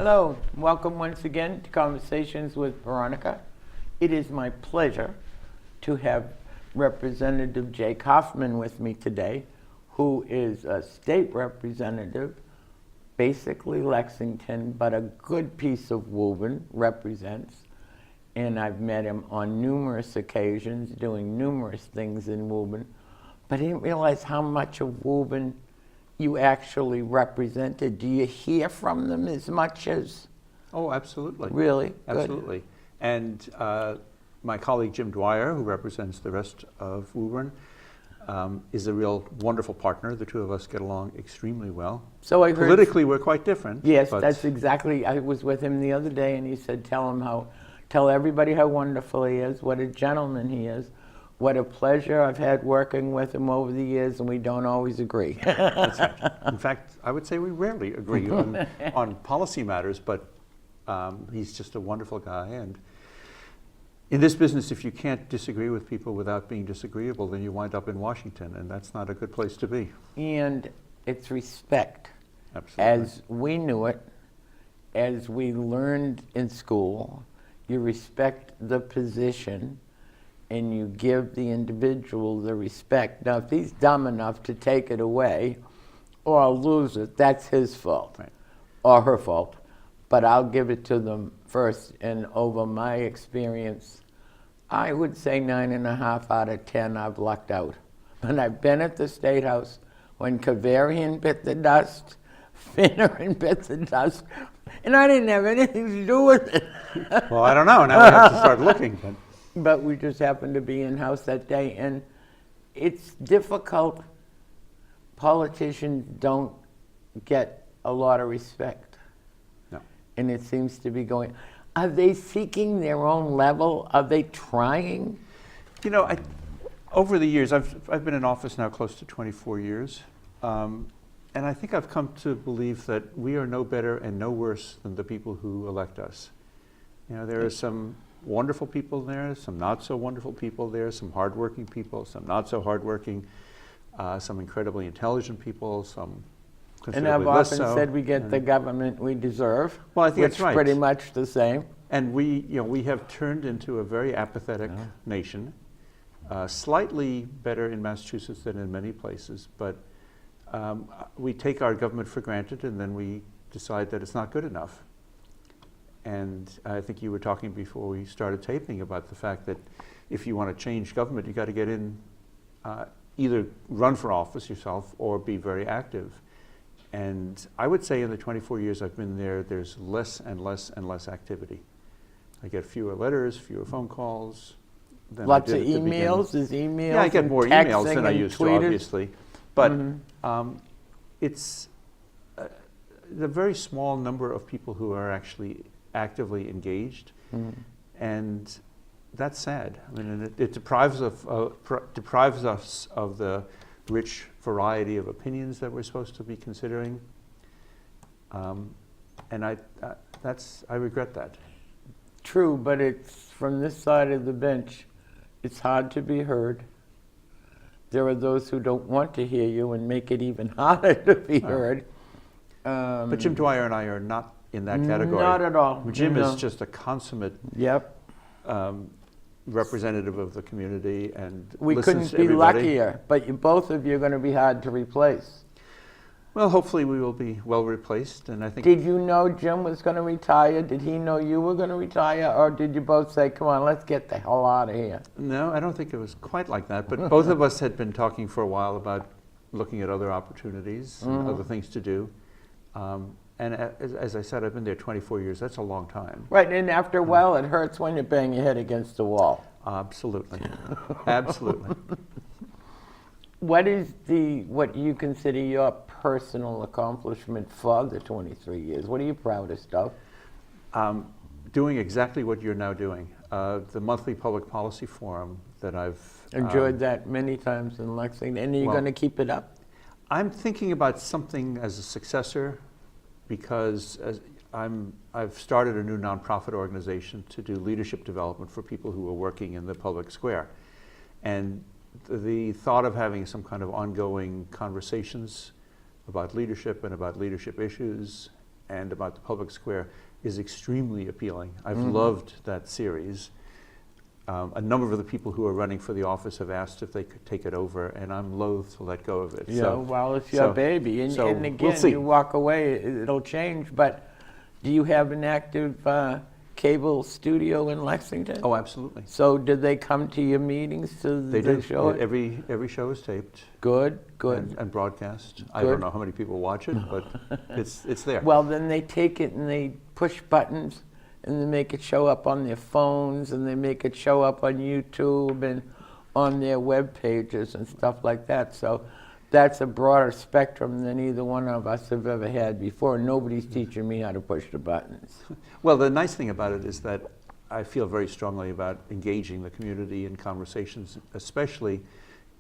Hello, welcome once again to Conversations with Veronica. It is my pleasure to have Representative Jay Kaufman with me today, who is a state representative, basically Lexington, but a good piece of Woburn represents. And I've met him on numerous occasions, doing numerous things in Woburn, but I didn't realize how much of Woburn you actually represented. Do you hear from them as much as? Oh, absolutely. Really? Absolutely. Good. And my colleague Jim Dwyer, who represents the rest of Woburn, is a real wonderful partner. The two of us get along extremely well. So I heard politically, we're quite different. Yes, that's exactly. I was with him the other day, and he said, "Tell everybody how wonderful he is, what a gentleman he is, what a pleasure I've had working with him over the years, and we don't always agree." That's right. In fact, I would say we rarely agree on policy matters, but he's just a wonderful guy. And in this business, if you can't disagree with people without being disagreeable, then you wind up in Washington, and that's not a good place to be. And it's respect. Absolutely. As we knew it, as we learned in school, you respect the position and you give the individual the respect. Now, if he's dumb enough to take it away or lose it, that's his fault, right, or her fault. But I'll give it to them first. And over my experience, I would say 9.5 out of 10 I've lucked out. And I've been at the State House when Kavarian bit the dust, Finneran bit the dust, and I didn't have anything to do with it. Well, I don't know. Now we have to start looking. But we just happened to be in house that day, and it's difficult. Politicians don't get a lot of respect. No. And it seems to be going. Are they seeking their own level? Are they trying? You know, over the years, I've been in office now close to 24 years, and I think I've come to believe that we are no better and no worse than the people who elect us. You know, there are some wonderful people there, some not so wonderful people there, some hardworking people, some not so hardworking, some incredibly intelligent people, some considerably less so. And I've often said we get the government we deserve. Well, I think that's right. Pretty much the same. And we have turned into a very apathetic nation, slightly better in Massachusetts than in many places, but we take our government for granted, and then we decide that it's not good enough. And I think you were talking before we started taping about the fact that if you want to change government, you got to get in, either run for office yourself or be very active. And I would say in the 24 years I've been there, there's less and less and less activity. I get fewer letters, fewer phone calls. Lots of emails? Is emails? Yeah, I get more emails than I used to, obviously. But it's the very small number of people who are actually actively engaged, and that's sad. I mean, it deprives us of the rich variety of opinions that we're supposed to be considering, and I regret that. True, but it's from this side of the bench, it's hard to be heard. There are those who don't want to hear you and make it even harder to be heard. But Jim Dwyer and I are not in that category. Not at all. Jim is just a consummate representative of the community, and we couldn't be luckier. But both of you are going to be hard to replace. Well, hopefully we will be well replaced, and I think. Did you know Jim was going to retire? Did he know you were going to retire, or did you both say, "Come on, let's get the hell out of here"? No, I don't think it was quite like that. But both of us had been talking for a while about looking at other opportunities and other things to do. And as I said, I've been there 24 years. That's a long time. Right, and after a while, it hurts when you bang your head against the wall. Absolutely. Absolutely. What is what you consider your personal accomplishment for the 23 years? What are you proudest of? Doing exactly what you're now doing. The monthly public policy forum that I've enjoyed that many times in Lexington. And are you going to keep it up? I'm thinking about something as a successor, because I've started a new nonprofit organization to do leadership development for people who are working in the public square. And the thought of having some kind of ongoing conversations about leadership and about leadership issues and about the public square is extremely appealing. I've loved that series. A number of the people who are running for the office have asked if they could take it over, and I'm loath to let go of it. Yeah, So, well, it's your so- baby. And, so and we'll again, see. you walk away, it'll change. But do you have an active cable studio in Lexington? Oh, absolutely. So did they come to your meetings to They do. show it? Every show is taped Good, good. and broadcast. I Good. don't know how many people watch it, but it's there. Well, then they take it and they push buttons and they make it show up on their phones and they make it show up on YouTube and on their web pages and stuff like that. So that's a broader spectrum than either one of us have ever had before. Nobody's teaching me how to push the buttons. Well, the nice thing about it is that I feel very strongly about engaging the community in conversations, especially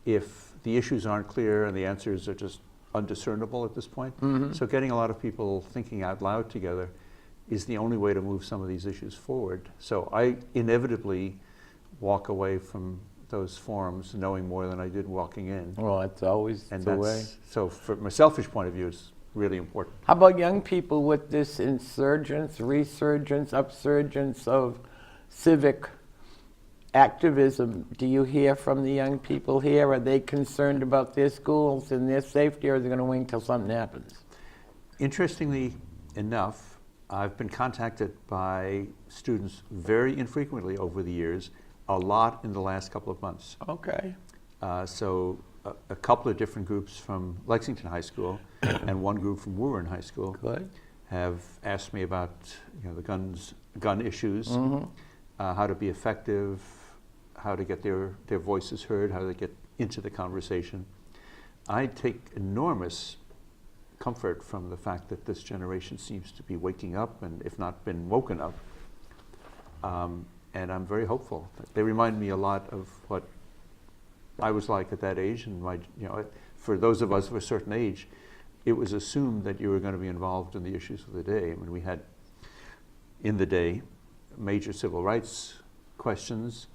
if the issues aren't clear and the answers are just undiscernible at this point. So getting a lot of people thinking out loud together is the only way to move some of these issues forward. So I inevitably walk away from those forums knowing more than I did walking in. Well, that's always And the way. so from a selfish point of view, it's really important. How about young people with this insurgence, resurgence, upsurgence of civic activism? Do you hear from the young people here? Are they concerned about their schools and their safety, or are they going to wait until something happens? Interestingly enough, I've been contacted by students very infrequently over the years, a lot in the last couple of months. Okay. So a couple of different groups from Lexington High School and one group from Woburn High School Good. have asked me about the gun issues, how to be effective, how to get their voices heard, how to get into the conversation. I take enormous comfort from the fact that this generation seems to be waking up, and if not been woken up. And I'm very hopeful. They remind me a lot of what I was like at that age, and for those of us of a certain age, it was assumed that you were going to be involved in the issues of the day. I mean, we had, in the day, major civil rights questions,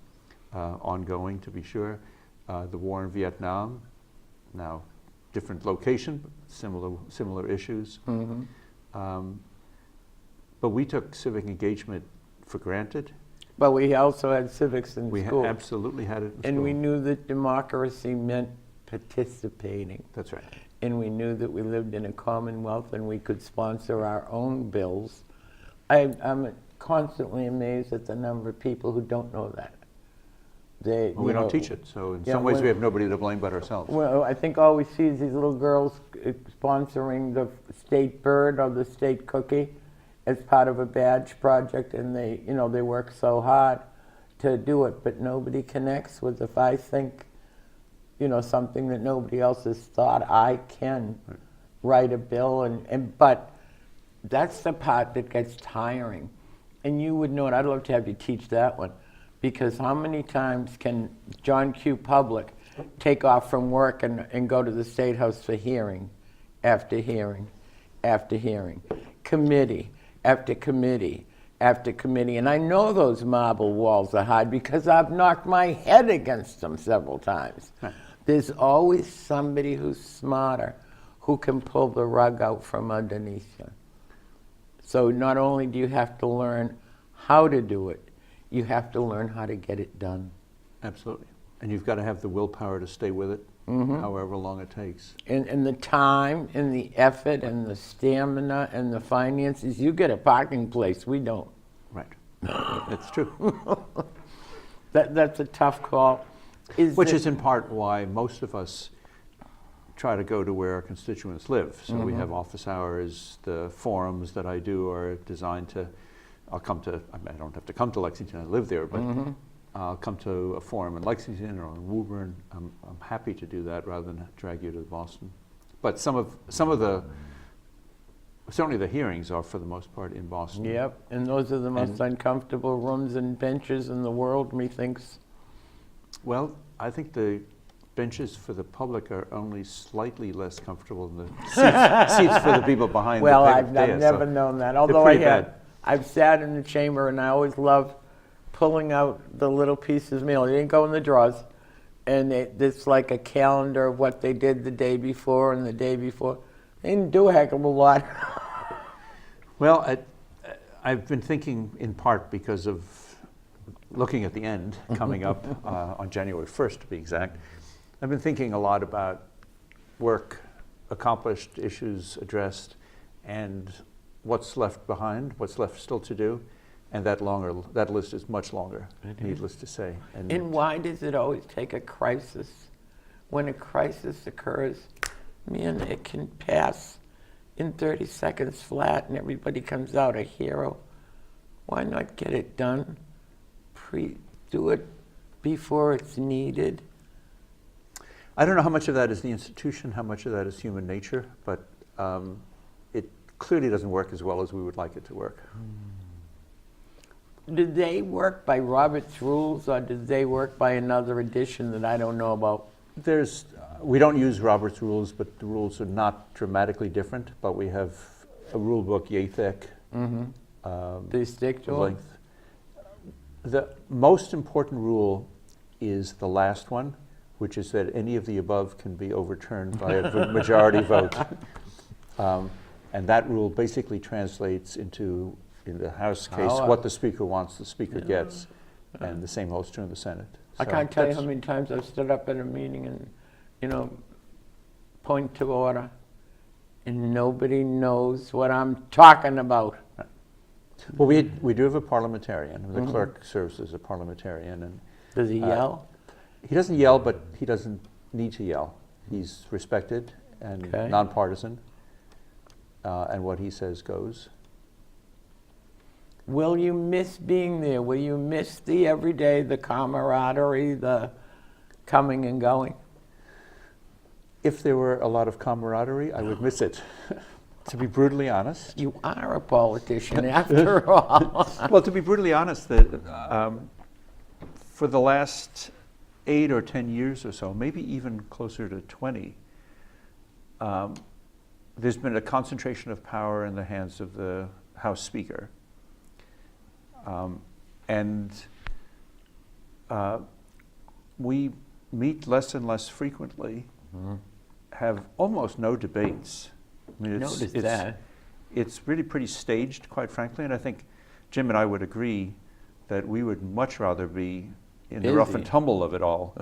ongoing to be sure, the war in Vietnam, now different location, but similar issues. But we took civic engagement for granted. But we also had civics in We school. absolutely had it in And school. we knew that democracy meant participating. That's right. And we knew that we lived in a commonwealth and we could sponsor our own bills. I'm constantly amazed at the number of people who don't know that. Well, we don't teach it, so in Yeah, some ways well- we have nobody to blame but ourselves. Well, I think all we see is these little girls sponsoring the state bird or the state cookie as part of a badge project, and they work so hard to do it, but nobody connects with, if I think, something that nobody else has thought, I can write a bill, but that's the part that gets tiring. And you would know it. I'd love to have you teach that one. Because how many times can John Q. Public take off from work and go to the State House for hearing after hearing after hearing, committee after committee after committee? And I know those marble walls are hard because I've knocked my head against them several times. Right. There's always somebody who's smarter who can pull the rug out from underneath you. So not only do you have to learn how to do it, you have to learn how to get it done. Absolutely. And you've got to have the willpower to stay with it, however long it takes. And the time and the effort and the stamina and the finances. You get a parking place, we don't. Right. That's true. That's a tough call. Which is in part why most of us try to go to where our constituents live. So we have office hours. The forums that I do are designed to, I don't have to come to Lexington, I live there, but I'll come to a forum in Lexington or in Woburn. I'm happy to do that rather than drag you to Boston. But some of the, certainly the hearings are for the most part in Boston. Yep, and those are the most uncomfortable rooms and benches in the world, methinks. Well, I think the benches for the public are only slightly less comfortable than the seats for the people behind Well, the I've dais, never so known that. they're Although pretty bad. I've sat in the chamber and I always love pulling out the little pieces of mail. They didn't go in the drawers. And it's like a calendar of what they did the day before and the day before. They didn't do a heck of a lot. Well, I've been thinking in part because of looking at the end coming up on January 1st, to be exact. I've been thinking a lot about work accomplished, issues addressed, and what's left behind, what's left still to do, and that list is much longer, needless to say. And why does it always take a crisis? When a crisis occurs, man, it can pass in 30 seconds flat and everybody comes out a hero. Why not get it done? Do it before it's needed. I don't know how much of that is the institution, how much of that is human nature, but it clearly doesn't work as well as we would like it to work. Do they work by Robert's rules, or do they work by another edition that I don't know about? We don't use Robert's rules, but the rules are not dramatically different, but we have a rule book yay thick. Do you stick to length. The most important rule is the last one, which is that any of the above can be overturned by a majority vote. And that rule basically translates into, in the House case, what the Speaker wants, the Speaker gets, and the same holds true in the Senate. I can't tell you how many times I've stood up at a meeting and, point to order, and nobody knows what I'm talking about. Well, we do have a parliamentarian. The clerk serves as a parliamentarian. And does he yell? He doesn't yell, but he doesn't need to yell. He's respected and nonpartisan, and what he says goes. Will you miss being there? Will you miss the everyday, the camaraderie, the coming and going? If there were a lot of camaraderie, I would miss it. To be brutally honest. You are a politician, after all. Well, to be brutally honest, that for the last 8 or 10 years or so, maybe even closer to 20, there's been a concentration of power in the hands of the House Speaker. And we meet less and less frequently, have almost no debates. I mean, it's really pretty staged, quite frankly, and I think Jim and I would agree that we would much rather be in the rough and tumble of it all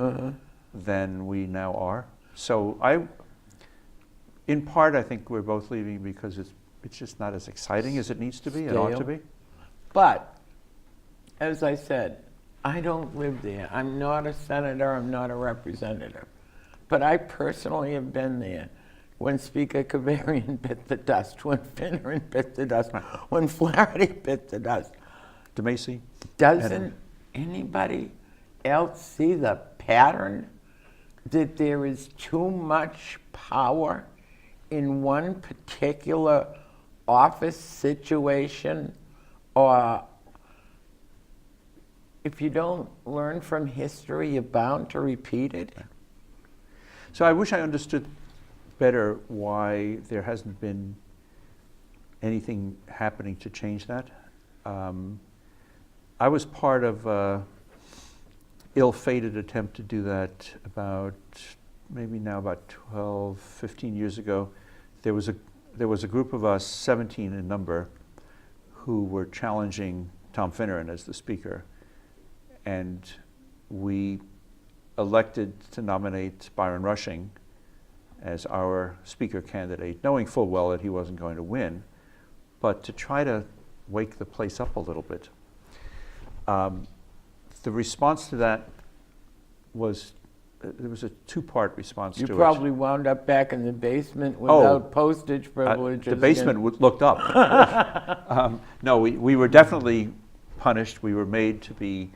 than we now are. So in part, I think we're both leaving because it's just not as exciting as it needs to be and ought to be. But, as I said, I don't live there. I'm not a senator, I'm not a representative. But I personally have been there. When Speaker Kavarian bit the dust, when Finneran bit the dust, when Flaherty bit the dust. DeMacy. Doesn't anybody else see the pattern that there is too much power in one particular office situation? Or if you don't learn from history, you're bound to repeat it? So I wish I understood better why there hasn't been anything happening to change that. I was part of an ill-fated attempt to do that about 12, 15 years ago. There was a group of us, 17 in number, who were challenging Tom Finneran as the Speaker, and we elected to nominate Byron Rushing as our Speaker candidate, knowing full well that he wasn't going to win, but to try to wake the place up a little bit. The response to that was, there was a two-part response to it. You probably wound up back in the basement without postage privileges. The basement looked up. No, we were definitely punished. We were made to be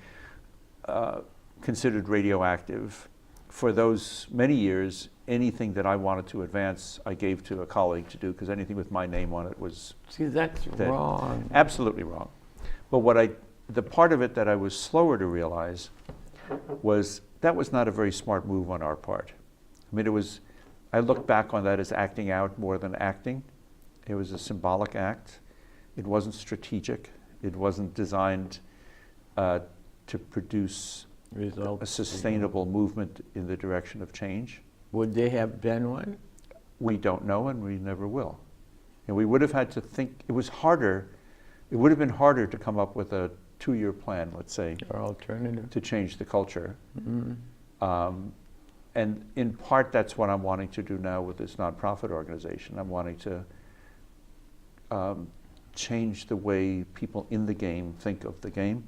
considered radioactive. For those many years, anything that I wanted to advance, I gave to a colleague to do, because anything with my name on it was... See, that's wrong. Absolutely wrong. But the part of it that I was slower to realize was that was not a very smart move on our part. I mean, I look back on that as acting out more than acting. It was a symbolic act. It wasn't strategic. It wasn't designed to produce a sustainable movement in the direction of change. Would there have been one? We don't know, and we never will. And we would have had to think, it would have been harder to come up with a 2-year plan, let's say, Or alternative. to change the culture. And in part, that's what I'm wanting to do now with this nonprofit organization. I'm wanting to change the way people in the game think of the game.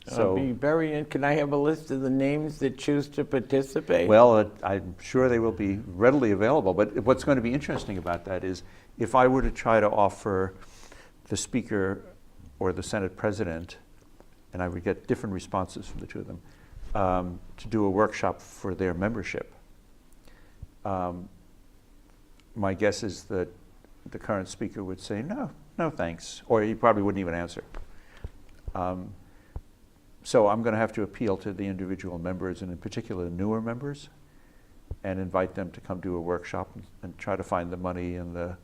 Can I have a list of the names that choose to participate? Well, I'm sure they will be readily available, but what's going to be interesting about that is if I were to try to offer the Speaker or the Senate President, and I would get different responses from the two of them, to do a workshop for their membership. My guess is that the current Speaker would say, no thanks, or he probably wouldn't even answer. So I'm going to have to appeal to the individual members, and in particular the newer members, and invite them to come do a workshop and try to find the money and the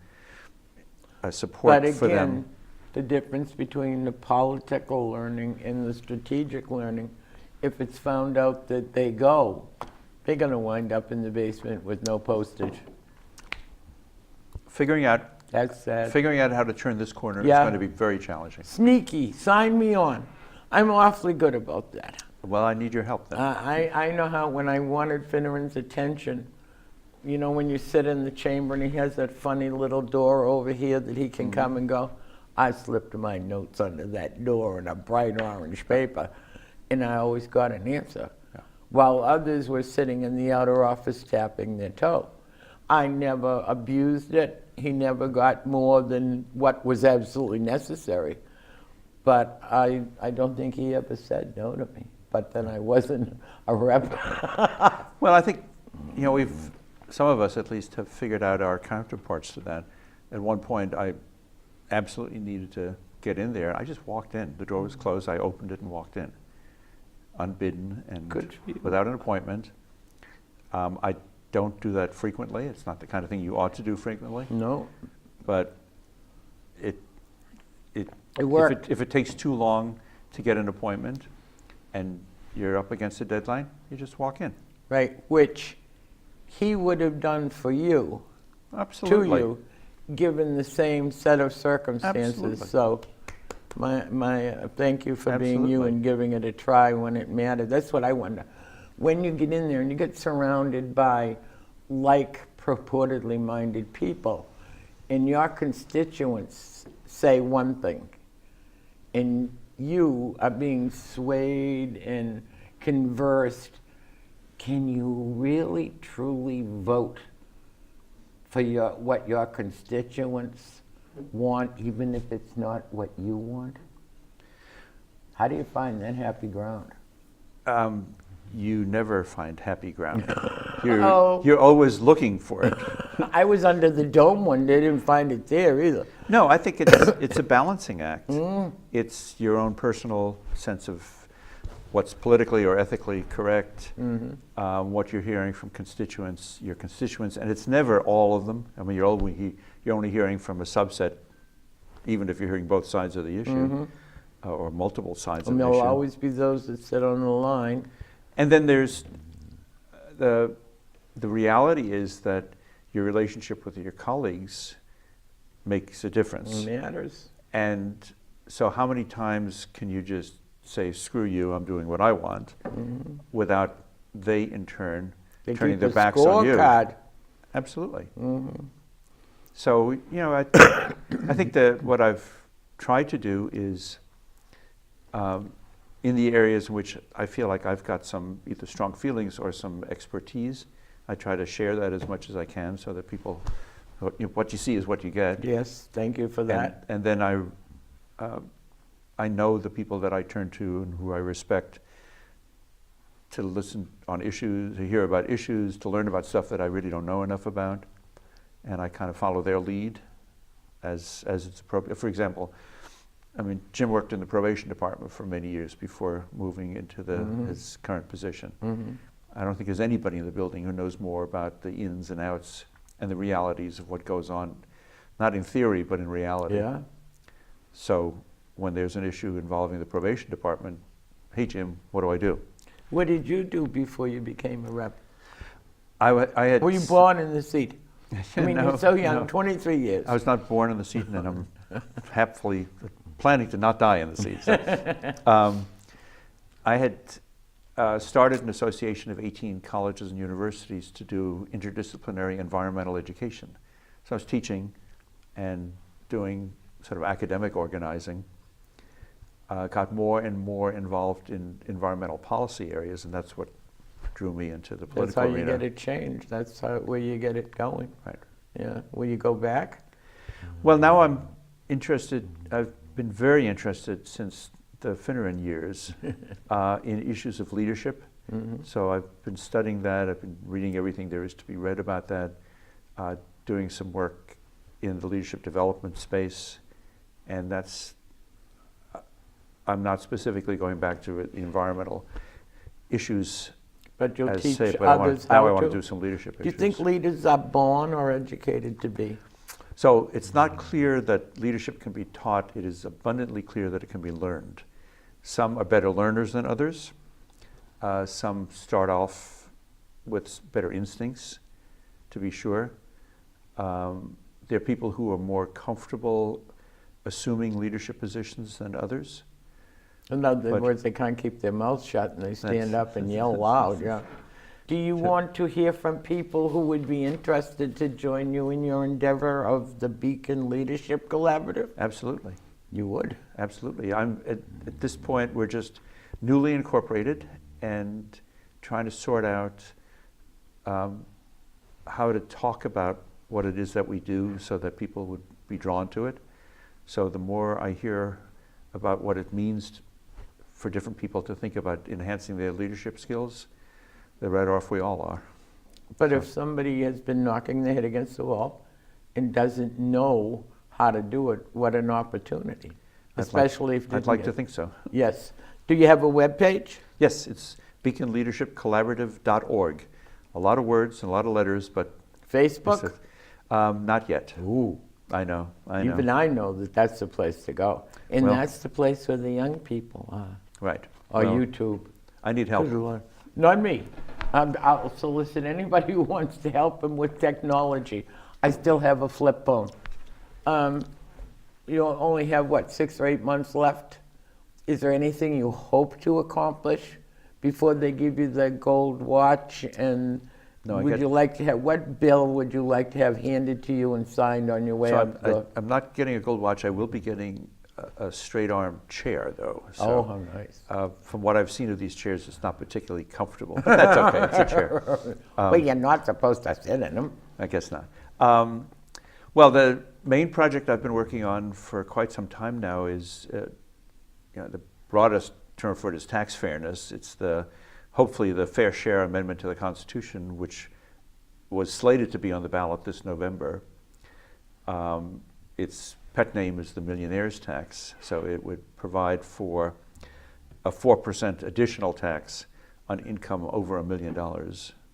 support for them. But again, the difference between the political learning and the strategic learning, if it's found out that they're going to wind up in the basement with no postage. That's sad. Figuring out how to turn this corner is going to be very challenging. Sneaky, sign me on. I'm awfully good about that. Well, I need your help then. I know how, when I wanted Finneran's attention, you know, when you sit in the chamber and he has that funny little door over here that he can come and go, I slipped my notes under that door in a bright orange paper, and I always got an answer. Yeah. While others were sitting in the outer office tapping their toe. I never abused it. He never got more than what was absolutely necessary. But I don't think he ever said no to me. But then I wasn't a rep. Well, I think, you know, some of us at least have figured out our counterparts to that. At one point, I absolutely needed to get in there. I just walked in. The door was closed. I opened it and walked in, unbidden and without an appointment. I don't do that frequently. It's not the kind of thing you ought to do frequently. No. But it worked. If it takes too long to get an appointment and you're up against a deadline, you just walk in. Right, which he would have done for you. Absolutely. To you, given the same set of circumstances. Absolutely. So my thank you for being you and giving it a try when it mattered. That's what I wonder. When you get in there and you get surrounded by purportedly minded people, and your constituents say one thing, and you are being swayed and conversed, can you really truly vote for what your constituents want, even if it's not what you want? How do you find that happy ground? You never find happy ground. You're always looking for it. I was under the dome one day, didn't find it there either. No, I think it's a balancing act. It's your own personal sense of what's politically or ethically correct, what you're hearing from your constituents, and it's never all of them. I mean, you're only hearing from a subset, even if you're hearing both sides of the issue, or multiple sides of the issue. There'll always be those that sit on the line. And then there's the reality is that your relationship with your colleagues makes a difference. It matters. And so how many times can you just say, screw you, I'm doing what I want, without they in turn turning their backs on you? Scorecard. Absolutely. So, you know, I think that what I've tried to do is in the areas in which I feel like I've got some either strong feelings or some expertise, I try to share that as much as I can so that people, what you see is what you get. Yes, thank you for that. And then I know the people that I turn to and who I respect to listen on issues, to hear about issues, to learn about stuff that I really don't know enough about, and I kind of follow their lead as it's appropriate. For example, I mean, Jim worked in the probation department for many years before moving into his current position. I don't think there's anybody in the building who knows more about the ins and outs and the realities of what goes on, not in theory, but in reality. Yeah. So when there's an issue involving the probation department, hey, Jim, what do I do? What did you do before you became a rep? I had. Were you born in the seat? I mean, No, you're so young, no. 23 years. I was not born in the seat, and I'm happily planning to not die in the seat. So, I had started an association of 18 colleges and universities to do interdisciplinary environmental education. So I was teaching and doing sort of academic organizing. Got more and more involved in environmental policy areas, and that's what drew me into the That's political how you arena. get it changed. That's where you get it going. Right. Yeah. Will you go back? Well, now I'm interested. I've been very interested since the Finneran years in issues of leadership. Mm-hmm. So I've been studying that. I've been reading everything there is to be read about that, doing some work in the leadership development space, and that's. I'm not specifically going back to the environmental issues, But you'll as teach say, but others now I how want to. to do some leadership Do you issues. think leaders are born or educated to be? So it's not clear that leadership can be taught. It is abundantly clear that it can be learned. Some are better learners than others. Some start off with better instincts, to be sure. There are people who are more comfortable assuming leadership positions than others. In other But- words, they can't keep their mouths shut and they stand That's- up and yell loud. Yeah. Do you want to hear from people who would be interested to join you in your endeavor of the Beacon Leadership Collaborative? Absolutely. You would. Absolutely. I'm at this point, we're just newly incorporated and trying to sort out how to talk about what it is that we do so that people would be drawn to it. So the more I hear about what it means for different people to think about enhancing their leadership skills, the better off we all are. But if somebody has been knocking their head against the wall and doesn't know how to do it, what an opportunity. Especially if I'd like to think so. Yes. Do you have a web page? Yes, it's beaconleadershipcollaborative.org. A lot of words and a lot of letters, but Facebook? not yet. Ooh. I know. Even I know that that's the place to go. And Well- that's the place where the young people are. Right. Or Well, YouTube. I need help. Good Lord. Not me. I'll solicit anybody who wants to help him with technology. I still have a flip phone. You only have, what, 6 or 8 months left? Is there anything you hope to accomplish before they give you the gold watch? And No, I would get- you like to have, what bill would you like to have handed to you and signed on your way So up? I'm not getting a gold watch. I will be getting a straight arm chair, though. So, Oh, how nice. from what I've seen of these chairs, it's not particularly comfortable. But that's okay. It's a chair. Well, you're not supposed to sit in them. I guess not. Well, the main project I've been working on for quite some time now is, the broadest term for it is tax fairness. It's hopefully the Fair Share Amendment to the Constitution, which was slated to be on the ballot this November. Its pet name is the millionaire's tax, so it would provide for a 4% additional tax on income over $1 million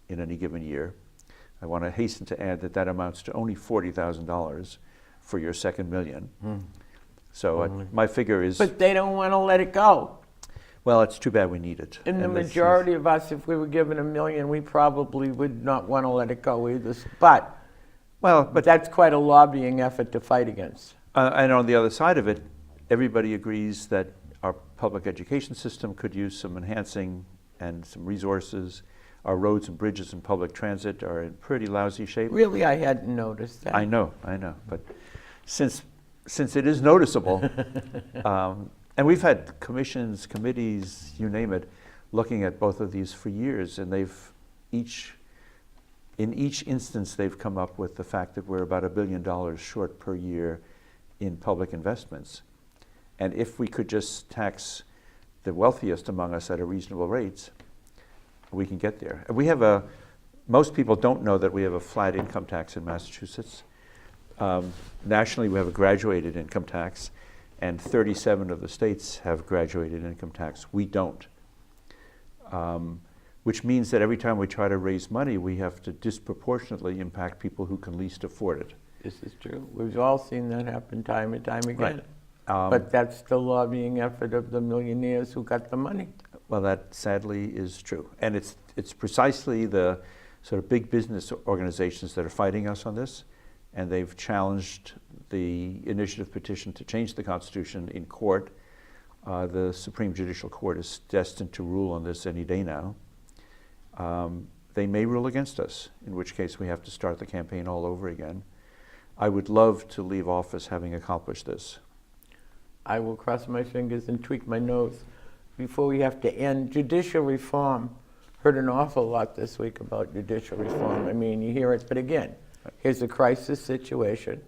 in any given year. I want to hasten to add that amounts to only $40,000 for your second million. So my figure is, But they don't want to let it go. well, it's too bad we need it. And the this is- majority of us, if we were given $1 million, we probably would not want to let it go either. But But that's quite a lobbying effort to fight against. and on the other side of it, everybody agrees that our public education system could use some enhancing and some resources. Our roads and bridges and public transit are in pretty lousy shape. Really, I hadn't noticed that. I know. But since it is noticeable, and we've had commissions, committees, you name it, looking at both of these for years, and in each instance, they've come up with the fact that we're about $1 billion short per year in public investments. And if we could just tax the wealthiest among us at a reasonable rate, we can get there. Most people don't know that we have a flat income tax in Massachusetts. Nationally, we have a graduated income tax, and 37 of the states have graduated income tax. We don't. Which means that every time we try to raise money, we have to disproportionately impact people who can least afford it. This is true. We've all seen that happen time and time again. Right. But that's the lobbying effort of the millionaires who got the money. Well, that sadly is true. And it's precisely the sort of big business organizations that are fighting us on this, and they've challenged the initiative petition to change the Constitution in court. The Supreme Judicial Court is destined to rule on this any day now. They may rule against us, in which case we have to start the campaign all over again. I would love to leave office having accomplished this. I will cross my fingers and tweak my nose before we have to end. Judicial reform. Heard an awful lot this week about judicial reform. I mean, you hear it, but again, here's a crisis situation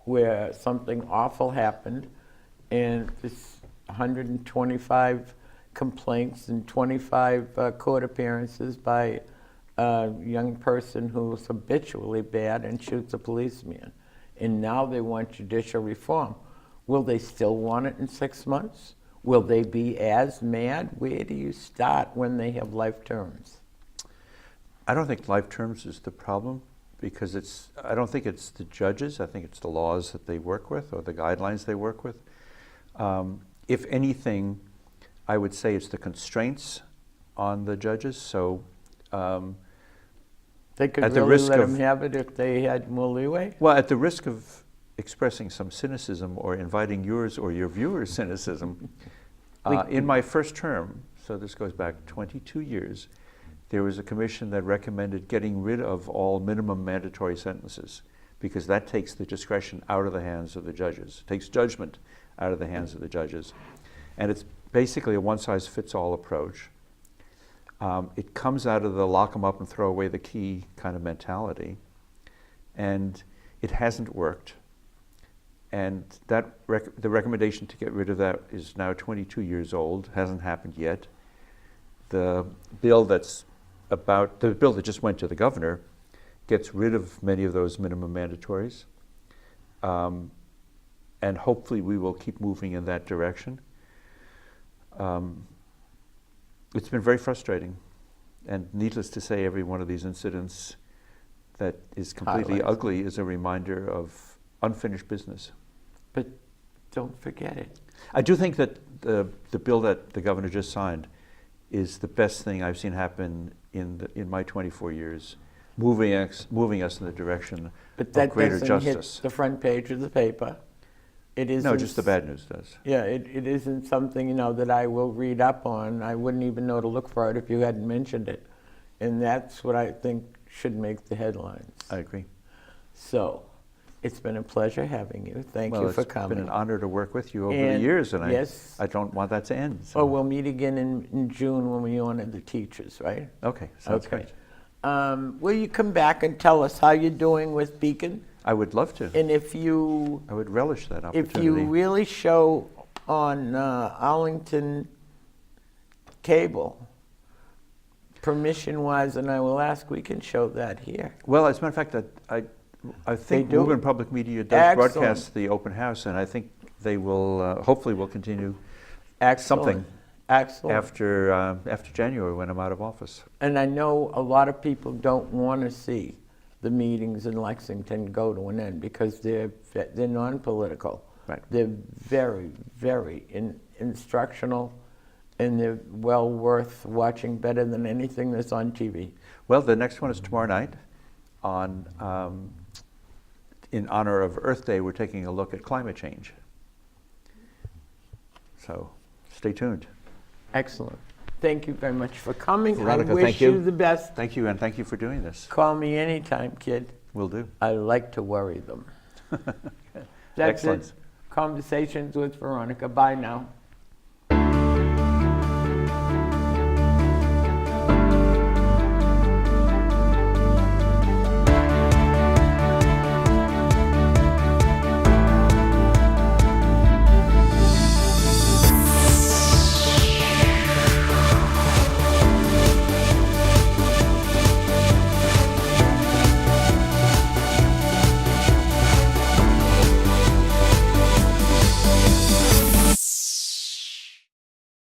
where something awful happened, and this 125 complaints and 25 court appearances by a young person who's habitually bad and shoots a policeman. And now they want judicial reform. Will they still want it in 6 months? Will they be as mad? Where do you start when they have life terms? I don't think life terms is the problem, because I don't think it's the judges. I think it's the laws that they work with or the guidelines they work with. If anything, I would say it's the constraints on the judges. So they could at the really risk let of, them have it if they had more leeway? well, at the risk of expressing some cynicism or inviting yours or your viewers' cynicism, in my first term, so this goes back 22 years, there was a commission that recommended getting rid of all minimum mandatory sentences, because that takes the discretion out of the hands of the judges, takes judgment out of the hands of the judges. And it's basically a one-size-fits-all approach. It comes out of the lock them up and throw away the key kind of mentality. And it hasn't worked. And that the recommendation to get rid of that is now 22 years old, hasn't happened yet. The bill that just went to the governor gets rid of many of those minimum mandatories. And hopefully we will keep moving in that direction. It's been very frustrating. And needless to say, every one of these incidents that is completely ugly is a reminder of unfinished business. But don't forget it. I do think that the bill that the governor just signed is the best thing I've seen happen in my 24 years, moving us in the direction of greater justice. But that doesn't hit the front page of the paper. It isn't. No, just the bad news does. Yeah, it isn't something, that I will read up on. I wouldn't even know to look for it if you hadn't mentioned it. And that's what I think should make the headlines. I agree. So, it's been a pleasure having you. Thank you for coming. It's been an honor to work with you over the years, and yes, I don't want that to end. So. Well, we'll meet again in June when we honor the teachers, right? Okay, sounds great. Will you come back and tell us how you're doing with Beacon? I would love to. And if you... I would relish that opportunity. If you really show on Arlington Cable, permission-wise, and I will ask, we can show that here. Well, as a matter of fact, I think Woburn Public Media does broadcast the open house, and I think they will, hopefully will continue something after January when I'm out of office. And I know a lot of people don't want to see the meetings in Lexington go to an end because they're non-political. Right. They're very, very instructional, and they're well worth watching, better than anything that's on TV. Well, the next one is tomorrow night. In honor of Earth Day, we're taking a look at climate change. So stay tuned. Excellent. Thank you very much for coming. Veronica, I wish you the best. Thank you, and thank you for doing this. Call me anytime, kid. Will do. I like to worry them. That's Excellent. it. Conversations with Veronica. Bye now.